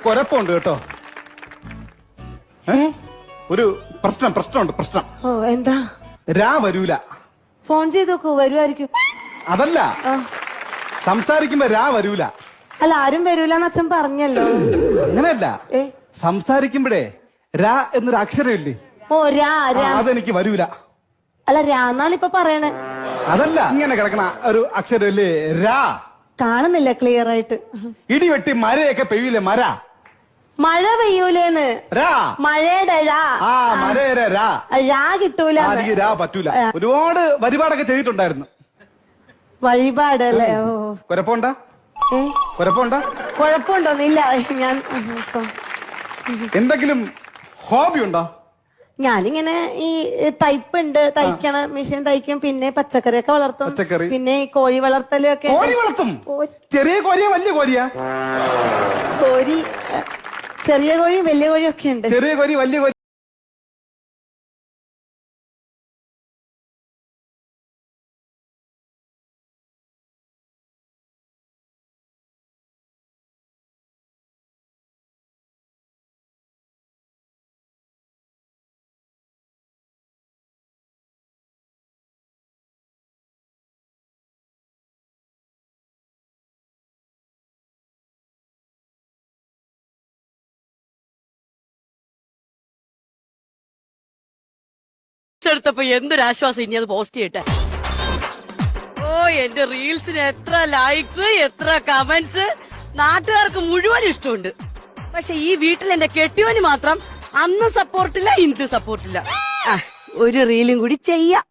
കുഴപ്പമുണ്ട് കേട്ടോ. ഒരു പ്രശ്നമുണ്ട്. ഓ എന്താ? രാ വരൂല. ഫോൺ ചെയ്ത് നോക്കൂ, വരുമായിരിക്കും. അതല്ല, സംസാരിക്കുമ്പോ രാ വരൂല. അല്ല, ആരും വരൂലെന്ന് അച്ഛൻ പറഞ്ഞല്ലോ. അങ്ങനെയല്ല, സംസാരിക്കുമ്പോഴേ രാ എന്നൊരു അക്ഷരമില്ലേ? ഓ രാ. അതെനിക്ക് വരൂല. അല്ല, രാന്നാണ് ഇപ്പൊ പറയണേ. അതല്ല, ഇങ്ങനെ കിടക്കണ ഒരു അക്ഷരമില്ലേ രാ. കാണുന്നില്ല ക്ലിയർ ആയിട്ട്. ഇടിവെട്ടി മരയൊക്കെ പെയ്യൂലേ, മര. മഴ പെയ്യൂലേന്ന്. രാ. മഴയുടെ രാ. മരയുടെ രാ. രാ കിട്ടൂല. എനിക്ക് രാ പറ്റൂല. ഒരുപാട് വഴിപാടൊക്കെ ചെയ്തിട്ടുണ്ടായിരുന്നു. വഴിപാട് അല്ലേ? ഓ കുഴപ്പമുണ്ടോ? കുഴപ്പമുണ്ടോന്നില്ല. ഞാൻ എന്തെങ്കിലും ഹോബി ഉണ്ടോ? ഞാനിങ്ങനെ ഈ തയ്പ്പുണ്ട്, തയ്ക്കണ മെഷീൻ തയ്ക്കും, പിന്നെ പച്ചക്കറിയൊക്കെ വളർത്തും. പിന്നെ ഈ കോഴി വളർത്തലൊക്കെ. കോഴി വളർത്തും? ചെറിയ കോഴിയാ വലിയ കോഴിയാ? കോഴി ചെറിയ കോഴിയും വലിയ കോഴിയും ഒക്കെ ഉണ്ട്. ചെറിയ കോഴി വലിയ കോഴി. എടുത്തപ്പോ എന്തൊരാശ്വാസം. ഇനി അത് പോസ്റ്റ് ചെയ്യട്ടെ. ഓ, എന്റെ റീൽസിന് എത്ര ലൈക്സ്, എത്ര കമന്റ്സ്. നാട്ടുകാർക്ക് മുഴുവൻ ഇഷ്ടമുണ്ട്. പക്ഷെ ഈ വീട്ടിൽ എന്റെ കെട്ടിയോന് മാത്രം അന്ന് സപ്പോർട്ടില്ല, ഇന്ന് സപ്പോർട്ടില്ല. ഒരു റീലും കൂടി ചെയ്യാം.